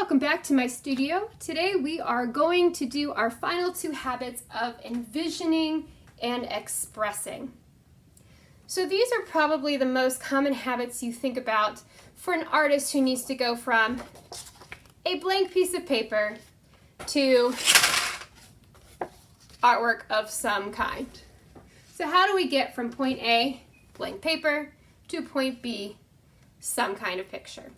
welcome back to my studio. Today we are going to do our final two habits of envisioning and expressing. So these are probably the most common habits you think about for an artist who needs to go from a blank piece of paper to artwork of some kind. So how do we get from point A, blank paper, to point B, some kind of picture?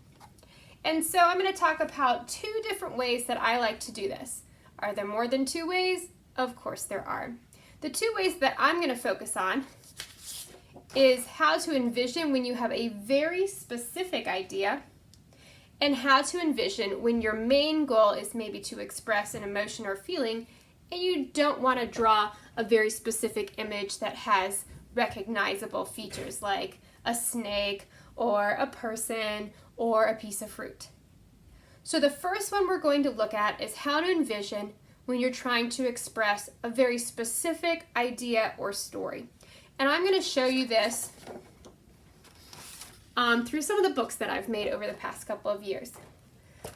And so I'm going to talk about two different ways that I like to do this. Are there more than two ways? Of course there are. The two ways that I'm going to focus on is how to envision when you have a very specific idea, and how to envision when your main goal is maybe to express an emotion or feeling and you don't want to draw a very specific image that has recognizable features like a snake or a person or a piece of fruit. So the first one we're going to look at is how to envision when you're trying to express a very specific idea or story. And I'm going to show you this through some of the books that I've made over the past couple of years.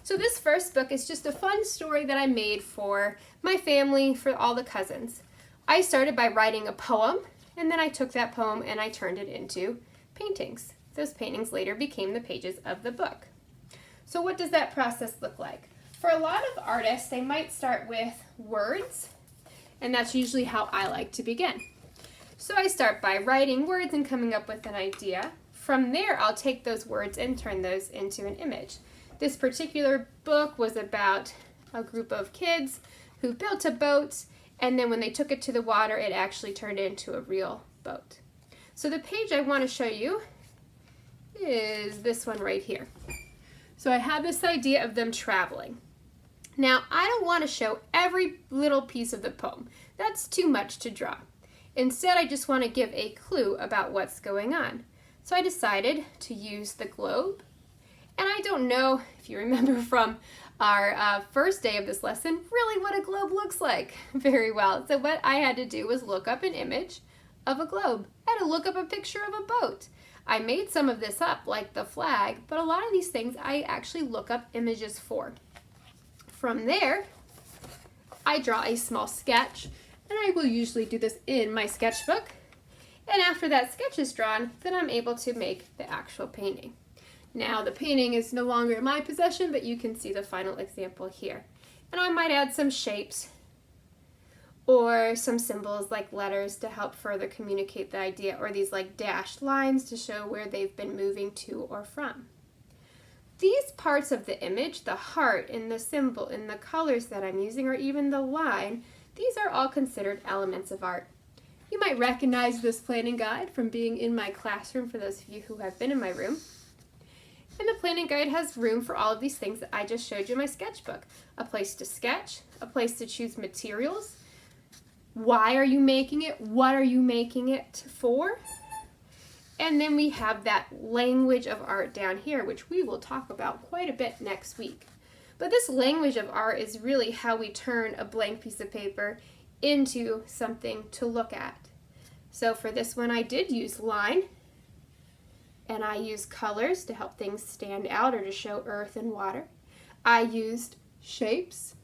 So this first book is just a fun story that I made for my family, for all the cousins. I started by writing a poem, and then I took that poem and I turned it into paintings. Those paintings later became the pages of the book. So what does that process look like? For a lot of artists, they might start with words, and that's usually how I like to begin. So I start by writing words and coming up with an idea. From there, I'll take those words and turn those into an image. This particular book was about a group of kids who built a boat, and then when they took it to the water, it actually turned into a real boat. So the page I want to show you is this one right here. So I have this idea of them traveling. Now, I don't want to show every little piece of the poem. That's too much to draw. Instead, I just want to give a clue about what's going on. So I decided to use the globe. And I don't know if you remember from our first day of this lesson, really what a globe looks like very well. So what I had to do was look up an image of a globe. I had to look up a picture of a boat. I made some of this up, like the flag, but a lot of these things I actually look up images for. From there, I draw a small sketch, and I will usually do this in my sketchbook. And after that sketch is drawn, then I'm able to make the actual painting. Now the painting is no longer in my possession, but you can see the final example here. And I might add some shapes or some symbols like letters to help further communicate the idea, or these like dashed lines to show where they've been moving to or from. These parts of the image, the heart and the symbol and the colors that I'm using, or even the line, these are all considered elements of art. You might recognize this planning guide from being in my classroom for those of you who have been in my room. And the planning guide has room for all of these things that I just showed you in my sketchbook. A place to sketch, a place to choose materials. Why are you making it? What are you making it for? And then we have that language of art down here, which we will talk about quite a bit next week. But this language of art is really how we turn a blank piece of paper into something to look at. So for this one, I did use line, and I used colors to help things stand out or to show earth and water. I used shapes.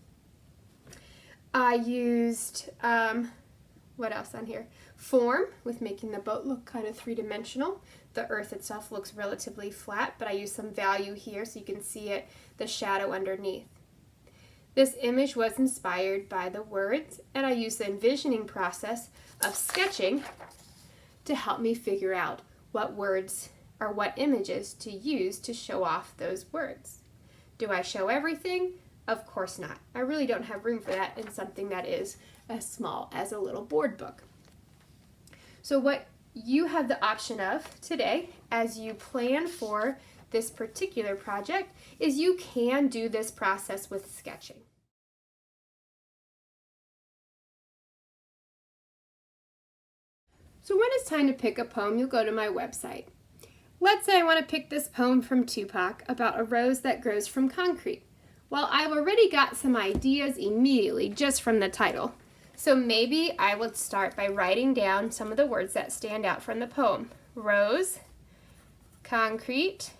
I used, what else on here? Form, with making the boat look kind of three-dimensional. The earth itself looks relatively flat, but I used some value here so you can see it, the shadow underneath. This image was inspired by the words, and I used the envisioning process of sketching to help me figure out what words or what images to use to show off those words. Do I show everything? Of course not. I really don't have room for that in something that is as small as a little board book. So what you have the option of today as you plan for this particular project is you can do this process with sketching. So when it's time to pick a poem, you'll go to my website. Let's say I want to pick this poem from Tupac about a rose that grows from concrete. Well, I've already got some ideas immediately just from the title. So maybe I would start by writing down some of the words that stand out from the poem. Rose, concrete,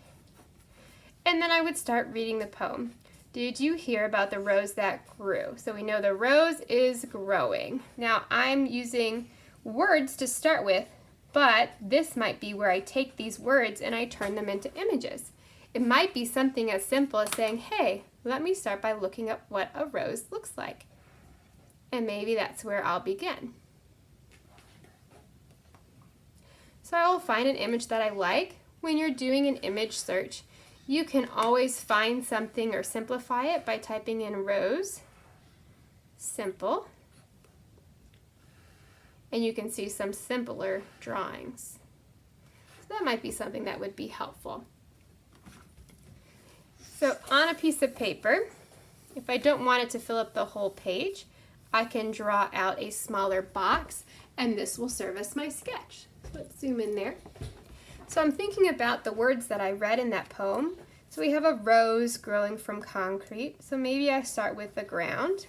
and then I would start reading the poem. Did you hear about the rose that grew? So we know the rose is growing. Now I'm using words to start with, but this might be where I take these words and I turn them into images. It might be something as simple as saying, hey, let me start by looking up what a rose looks like. And maybe that's where I'll begin. So I will find an image that I like. When you're doing an image search, you can always find something or simplify it by typing in rose, simple, and you can see some simpler drawings. So that might be something that would be helpful. So on a piece of paper, if I don't want it to fill up the whole page, I can draw out a smaller box, and this will serve as my sketch. So let's zoom in there. So I'm thinking about the words that I read in that poem. So we have a rose growing from concrete. So maybe I start with the ground.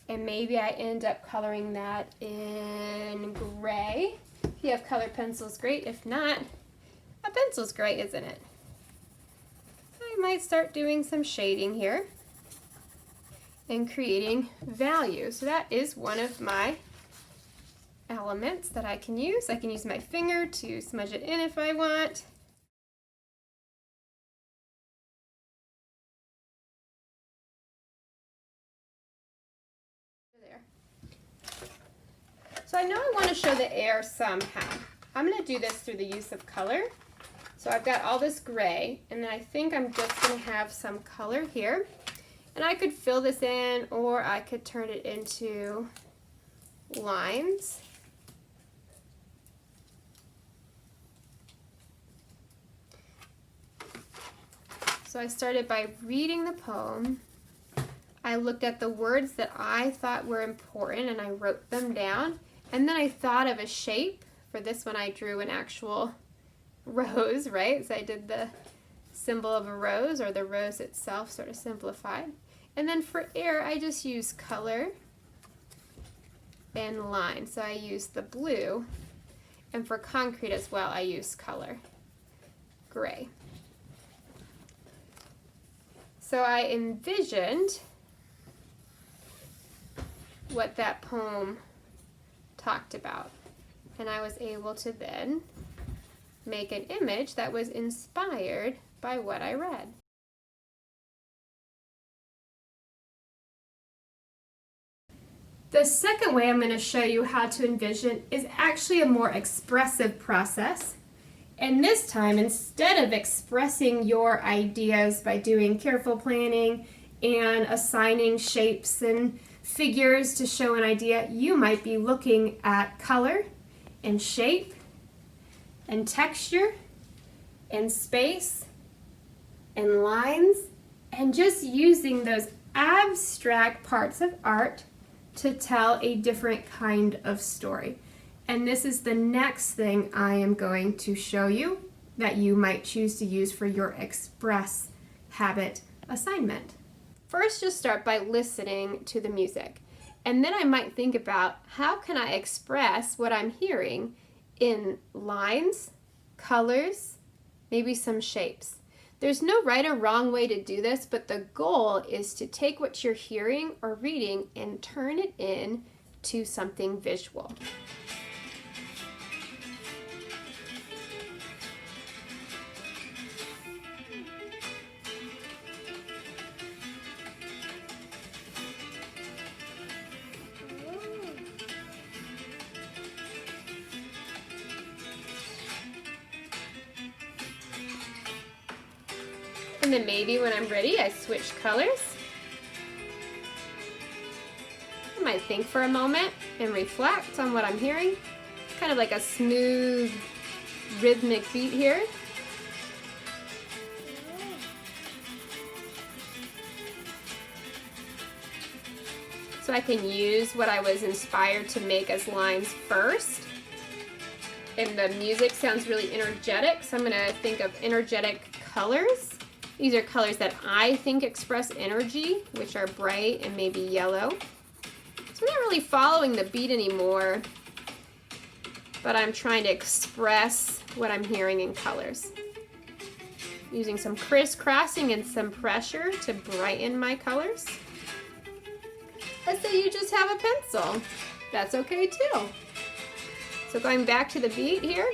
And maybe I end up coloring that in gray. If you have colored pencils, great. If not, a pencil's great, isn't it? So I might start doing some shading here and creating values. So that is one of my elements that I can use. I can use my finger to smudge it in if I want. There. So I know I want to show the air somehow. I'm going to do this through the use of color. So I've got all this gray, and then I think I'm just going to have some color here. And I could fill this in, or I could turn it into lines. So I started by reading the poem. I looked at the words that I thought were important and I wrote them down. And then I thought of a shape. For this one I drew an actual rose, right? So I did the symbol of a rose, or the rose itself, sort of simplified. And then for air I just used color and line. So I used the blue. And for concrete as well I used color, gray. So I envisioned what that poem talked about, and I was able to then make an image that was inspired by what I read. The second way I'm going to show you how to envision is actually a more expressive process. And this time, instead of expressing your ideas by doing careful planning and assigning shapes and figures to show an idea, you might be looking at color and shape and texture and space and lines, and just using those abstract parts of art to tell a different kind of story. And this is the next thing I am going to show you that you might choose to use for your express habit assignment. First, just start by listening to the music. And then I might think about, how can I express what I'm hearing in lines, colors, maybe some shapes. There's no right or wrong way to do this, but the goal is to take what you're hearing or reading and turn it into something visual. And then maybe when I'm ready, I switch colors. I might think for a moment and reflect on what I'm hearing. Kind of like a smooth, rhythmic beat here. So I can use what I was inspired to make as lines first. And the music sounds really energetic, so I'm going to think of energetic colors. These are colors that I think express energy, which are bright and maybe yellow. So I'm not really following the beat anymore, but I'm trying to express what I'm hearing in colors. using some crisscrossing and some pressure to brighten my colors. Let's say you just have a pencil. That's okay too. So going back to the beat here.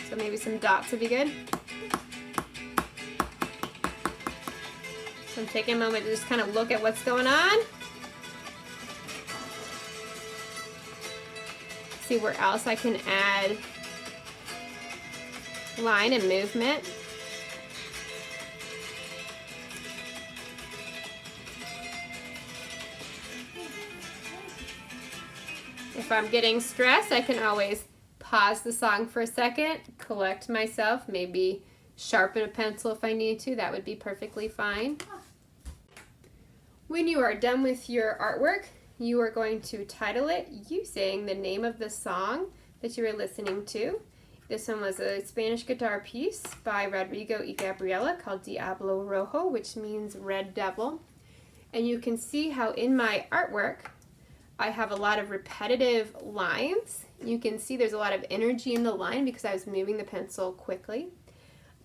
So maybe some dots would be good. So I'm taking a moment to just kind of look at what's going on. See where else I can add line and movement. If I'm getting stressed, I can always pause the song for a second, collect myself, maybe sharpen a pencil if I need to. That would be perfectly fine. When you are done with your artwork, you are going to title it using the name of the song that you were listening to. This one was a Spanish guitar piece by Rodrigo y Gabriela called Diablo Rojo, which means Red Devil. And you can see how in my artwork, I have a lot of repetitive lines. You can see there's a lot of energy in the line because I was moving the pencil quickly.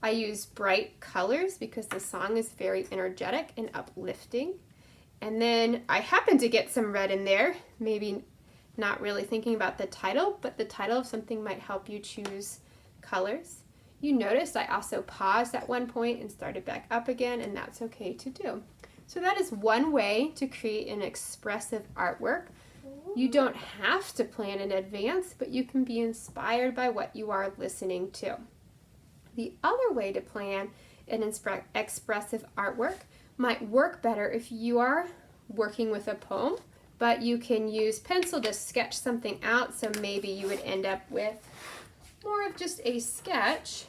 I use bright colors because the song is very energetic and uplifting. And then I happen to get some red in there, maybe not really thinking about the title, but the title of something might help you choose colors. You noticed I also paused at one point and started back up again, and that's okay to do. So that is one way to create an expressive artwork. You don't have to plan in advance, but you can be inspired by what you are listening to. The other way to plan an expressive artwork might work better if you are working with a poem, but you can use pencil to sketch something out, so maybe you would end up with more of just a sketch